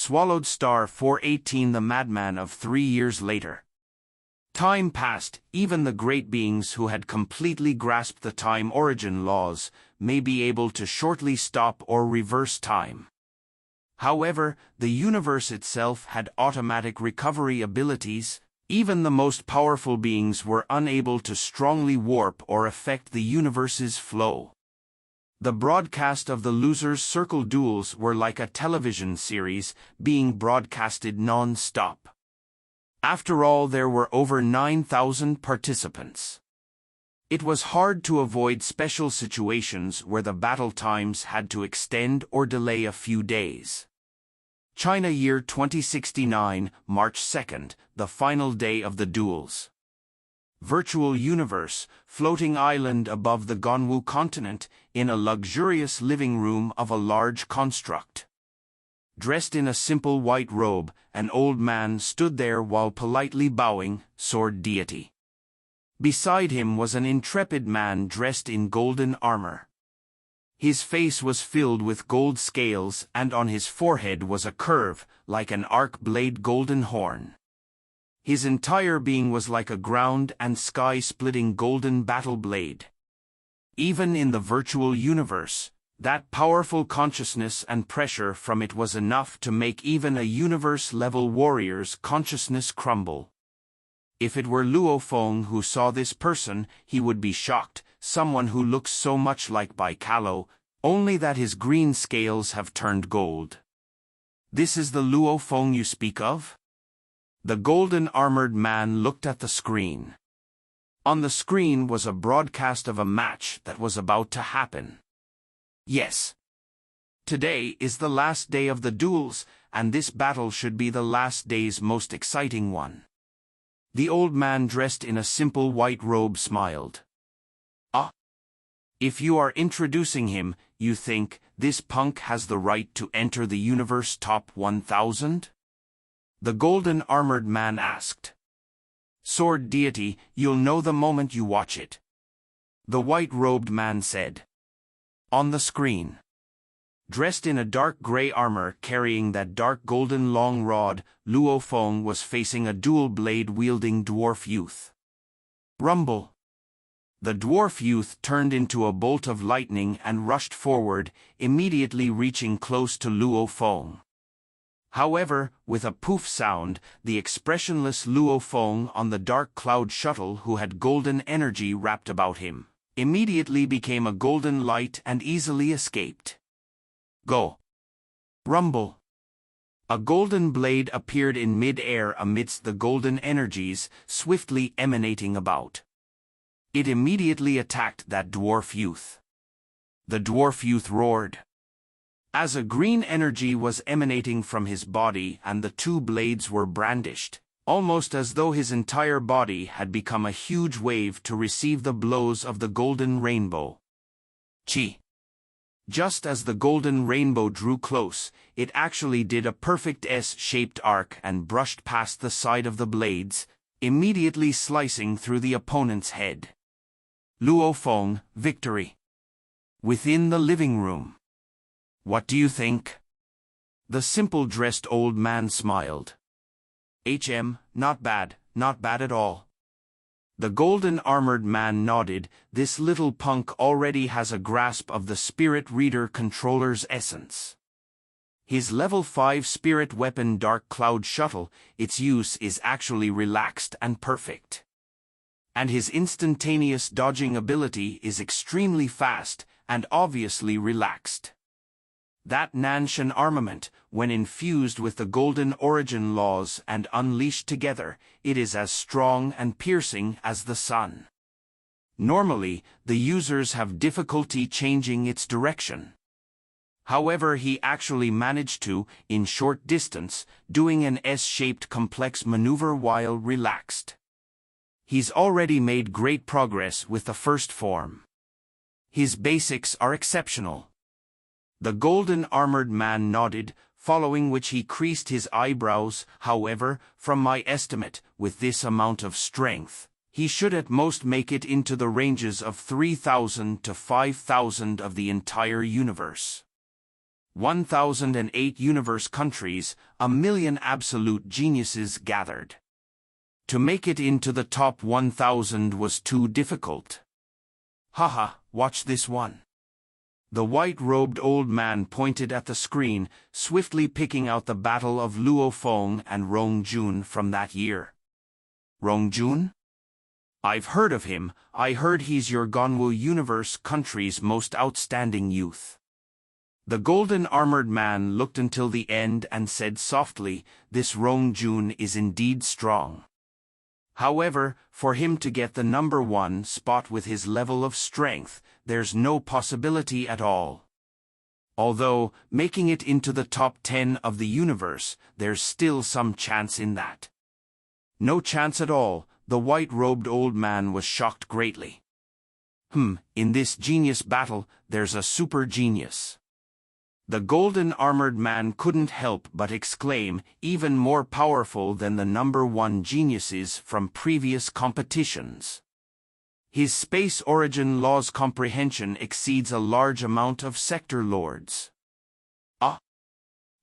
swallowed star 418, the madman of 3 years later. Time passed. Even the great beings who had completely grasped the time origin laws may be able to shortly stop or reverse time. However, the universe itself had automatic recovery abilities. Even the most powerful beings were unable to strongly warp or affect the universe's flow. The broadcast of the Losers' Circle duels were like a television series being broadcasted non-stop. After all, there were over 9,000 participants. It was hard to avoid special situations where the battle times had to extend or delay a few days. China year 2069, March 2nd, the final day of the duels. Virtual universe, floating island above the Gonwu continent, in a luxurious living room of a large construct. Dressed in a simple white robe, an old man stood there while politely bowing, sword deity. Beside him was an intrepid man dressed in golden armor. His face was filled with gold scales, and on his forehead was a curve, like an arc-blade golden horn. His entire being was like a ground and sky-splitting golden battle blade. Even in the virtual universe, that powerful consciousness and pressure from it was enough to make even a universe-level warrior's consciousness crumble. If it were Luo Feng who saw this person, he would be shocked. Someone who looks so much like Bai Kalo, only that his green scales have turned gold. This is the Luo Feng you speak of? The golden-armored man looked at the screen. On the screen was a broadcast of a match that was about to happen. Yes. Today is the last day of the duels, and this battle should be the last day's most exciting one. The old man dressed in a simple white robe smiled. Ah. If you are introducing him, you think this punk has the right to enter the universe top 1,000? The golden-armored man asked. Sword deity, you'll know the moment you watch it. The white-robed man said. On the screen. Dressed in a dark gray armor carrying that dark golden long rod, Luo Feng was facing a dual-blade-wielding dwarf youth. Rumble. The dwarf youth turned into a bolt of lightning and rushed forward, immediately reaching close to Luo Feng. However, with a poof sound, the expressionless Luo Feng on the dark cloud shuttle, who had golden energy wrapped about him, immediately became a golden light and easily escaped. Go. Rumble. A golden blade appeared in mid-air amidst the golden energies, swiftly emanating about. It immediately attacked that dwarf youth. The dwarf youth roared. As a green energy was emanating from his body and the two blades were brandished, almost as though his entire body had become a huge wave to receive the blows of the golden rainbow. Chi. Just as the golden rainbow drew close, it actually did a perfect S-shaped arc and brushed past the side of the blades, immediately slicing through the opponent's head. Luo Feng, victory. Within the living room. What do you think? The simple-dressed old man smiled. Not bad at all. The golden-armored man nodded. This little punk already has a grasp of the Spirit Reader controller's essence. His level 5 spirit weapon Dark Cloud Shuttle, its use is actually relaxed and perfect. And his instantaneous dodging ability is extremely fast and obviously relaxed. That Nanshan armament, when infused with the golden origin laws and unleashed together, it is as strong and piercing as the sun. Normally, the users have difficulty changing its direction. However, he actually managed to, in short distance, doing an S-shaped complex maneuver while relaxed. He's already made great progress with the first form. His basics are exceptional. The golden-armored man nodded, following which he creased his eyebrows. However, from my estimate, with this amount of strength, he should at most make it into the ranges of 3,000 to 5,000 of the entire universe. 1008 universe countries, a million absolute geniuses gathered. To make it into the top 1000 was too difficult. Haha, watch this one. The white-robed old man pointed at the screen, swiftly picking out the battle of Luo Feng and Rong Jun from that year. Rong Jun? I've heard of him. I heard he's your Ganwu universe country's most outstanding youth. The golden-armored man looked until the end and said softly, "This Rong Jun is indeed strong. However, for him to get the number 1 spot with his level of strength, there's no possibility at all. Although, making it into the top 10 of the universe, there's still some chance in that." No chance at all, the white-robed old man was shocked greatly. In this genius battle, there's a super genius. The golden-armored man couldn't help but exclaim, even more powerful than the number 1 geniuses from previous competitions. His space origin law's comprehension exceeds a large amount of sector lords. Ah!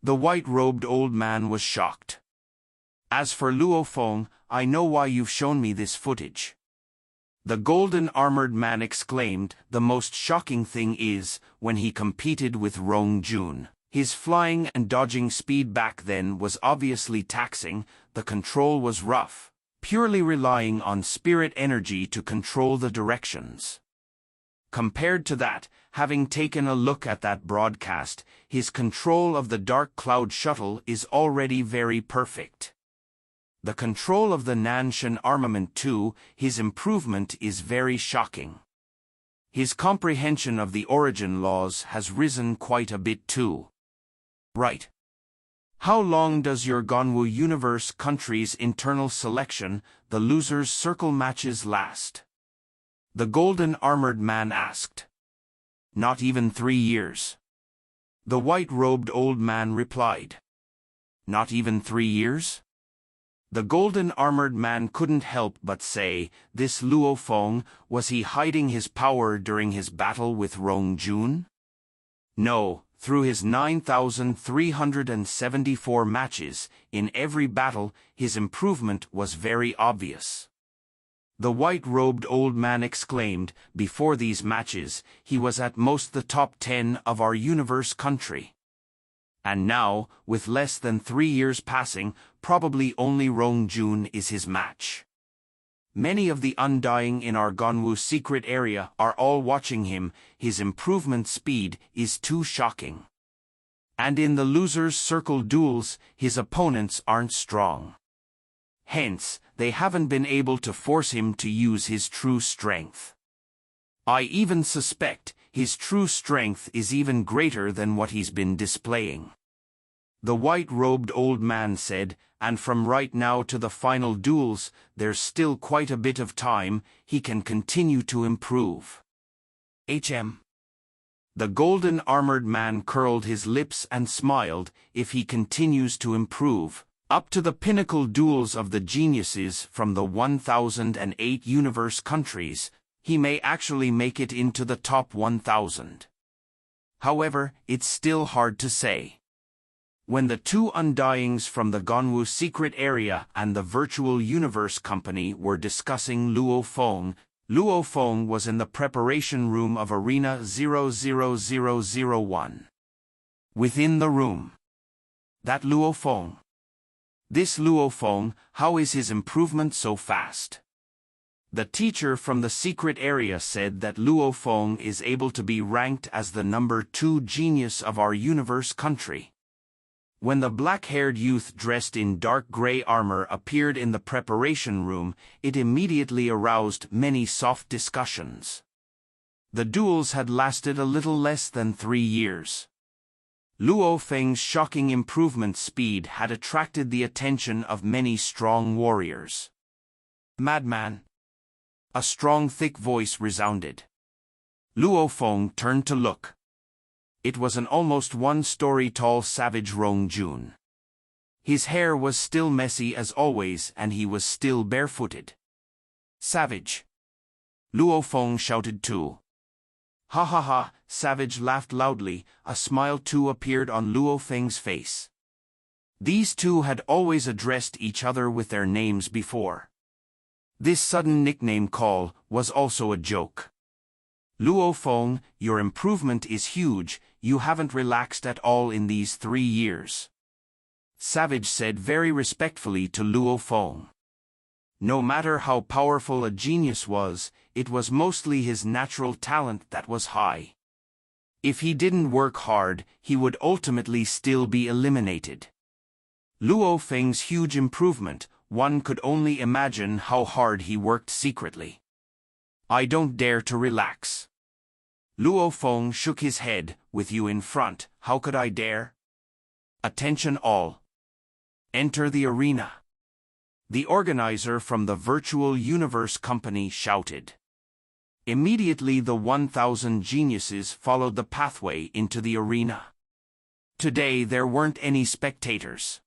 The white-robed old man was shocked. As for Luo Feng, I know why you've shown me this footage. The golden-armored man exclaimed, the most shocking thing is, when he competed with Rong Jun, his flying and dodging speed back then was obviously taxing, the control was rough, purely relying on spirit energy to control the directions. Compared to that, having taken a look at that broadcast, his control of the Dark Cloud shuttle is already very perfect. The control of the Nanshan armament too, his improvement is very shocking. His comprehension of the origin laws has risen quite a bit too. Right. How long does your Ganwu universe country's internal selection, the losers' circle matches, last? The golden-armored man asked. Not even 3 years. The white-robed old man replied. Not even 3 years? The golden-armored man couldn't help but say, this Luo Feng, was he hiding his power during his battle with Rong Jun? No, through his 9,374 matches, in every battle, his improvement was very obvious. The white-robed old man exclaimed, before these matches, he was at most the top 10 of our universe country. And now, with less than 3 years passing, probably only Rong Jun is his match. Many of the undying in our Ganwu secret area are all watching him. His improvement speed is too shocking. And in the losers' circle duels, his opponents aren't strong. Hence, they haven't been able to force him to use his true strength. I even suspect his true strength is even greater than what he's been displaying. The white-robed old man said, and from right now to the final duels, there's still quite a bit of time, he can continue to improve. The golden-armored man curled his lips and smiled. If he continues to improve, up to the pinnacle duels of the geniuses from the 1008 universe countries, he may actually make it into the top 1000. However, it's still hard to say. When the 2 undyings from the Ganwu secret area and the virtual universe company were discussing Luo Feng was in the preparation room of Arena 00001. Within the room. That Luo Feng. This Luo Feng, how is his improvement so fast? The teacher from the secret area said that Luo Feng is able to be ranked as the number 2 genius of our universe country. When the black-haired youth dressed in dark gray armor appeared in the preparation room, it immediately aroused many soft discussions. The duels had lasted a little less than 3 years. Luo Feng's shocking improvement speed had attracted the attention of many strong warriors. Madman. A strong, thick voice resounded. Luo Feng turned to look. It was an almost 1-story-tall savage Rong Jun. His hair was still messy as always, and he was still barefooted. Savage. Luo Feng shouted too. Ha ha ha, Savage laughed loudly, a smile too appeared on Luo Feng's face. These two had always addressed each other with their names before. This sudden nickname call was also a joke. Luo Feng, your improvement is huge, you haven't relaxed at all in these 3 years. Savage said very respectfully to Luo Feng. No matter how powerful a genius was, it was mostly his natural talent that was high. If he didn't work hard, he would ultimately still be eliminated. Luo Feng's huge improvement, one could only imagine how hard he worked secretly. I don't dare to relax. Luo Feng shook his head, with you in front, how could I dare? Attention all. Enter the arena. The organizer from the Virtual Universe Company shouted. Immediately the 1,000 geniuses followed the pathway into the arena. Today there weren't any spectators.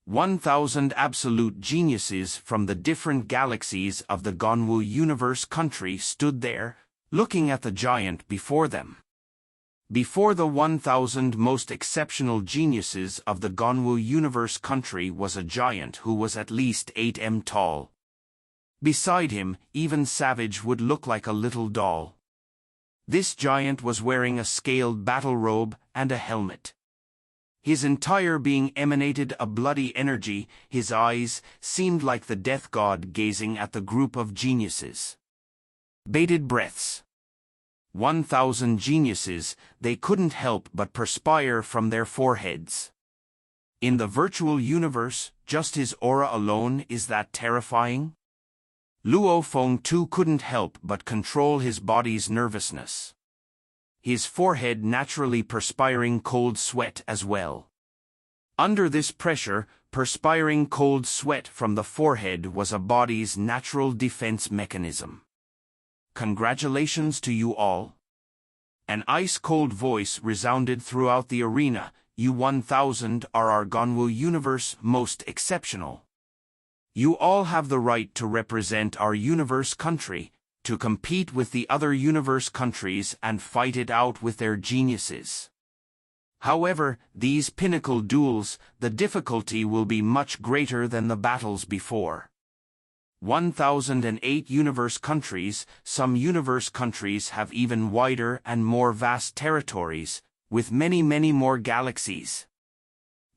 1,000 absolute geniuses from the different galaxies of the Gonwu Universe country stood there, looking at the giant before them. Before the 1,000 most exceptional geniuses of the Gonwu Universe country was a giant who was at least 8 m tall. Beside him, even Savage would look like a little doll. This giant was wearing a scaled battle robe and a helmet. His entire being emanated a bloody energy, his eyes seemed like the death god gazing at the group of geniuses. Bated breaths. 1,000 geniuses, they couldn't help but perspire from their foreheads. In the virtual universe, just his aura alone is that terrifying? Luo Feng too couldn't help but control his body's nervousness. His forehead naturally perspiring cold sweat as well. Under this pressure, perspiring cold sweat from the forehead was a body's natural defense mechanism. Congratulations to you all. An ice-cold voice resounded throughout the arena. You 1,000 are our Gonwu Universe most exceptional. You all have the right to represent our universe country, to compete with the other universe countries and fight it out with their geniuses. However, these pinnacle duels, the difficulty will be much greater than the battles before. 1,008 universe countries, some universe countries have even wider and more vast territories, with many more galaxies.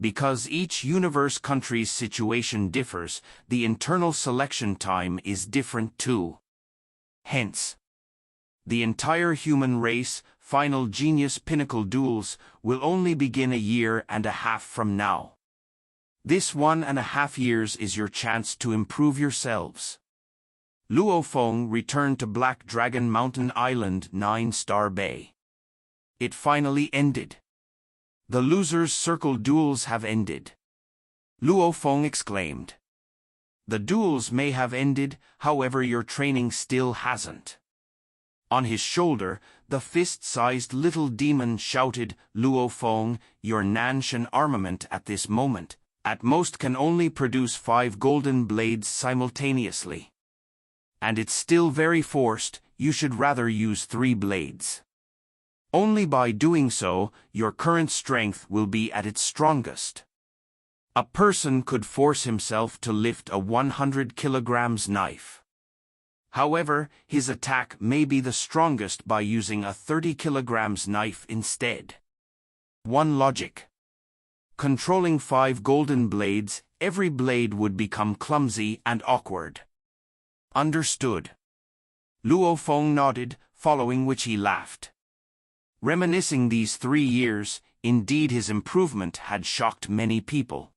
Because each universe country's situation differs, the internal selection time is different too. Hence, the entire human race, final genius pinnacle duels, will only begin a year and a half from now. This 1.5 years is your chance to improve yourselves. Luo Feng returned to Black Dragon Mountain Island 9-Star Bay. It finally ended. The losers' circle duels have ended. Luo Feng exclaimed. The duels may have ended, however your training still hasn't. On his shoulder, the fist-sized little demon shouted, Luo Feng, your Nanshan armament at this moment, at most can only produce 5 golden blades simultaneously. And it's still very forced, you should rather use 3 blades. Only by doing so, your current strength will be at its strongest. A person could force himself to lift a 100 kilograms knife. However, his attack may be the strongest by using a 30 kilograms knife instead. 1 logic. Controlling 5 golden blades, every blade would become clumsy and awkward. Understood. Luo Feng nodded, following which he laughed. Reminiscing these 3 years, indeed his improvement had shocked many people.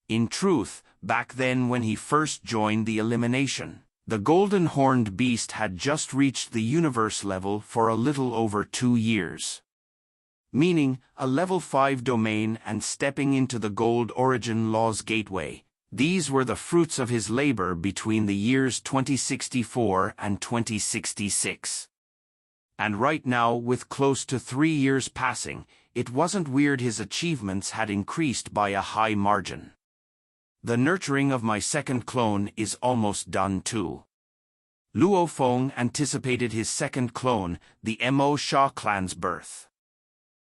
In truth, back then when he first joined the elimination, the golden horned beast had just reached the universe level for a little over 2 years. Meaning, a level 5 domain and stepping into the Gold Origin Law's gateway. These were the fruits of his labor between the years 2064 and 2066. And right now, with close to 3 years passing, it wasn't weird his achievements had increased by a high margin. The nurturing of my second clone is almost done too. Luo Feng anticipated his second clone, the Mo Sha clan's birth.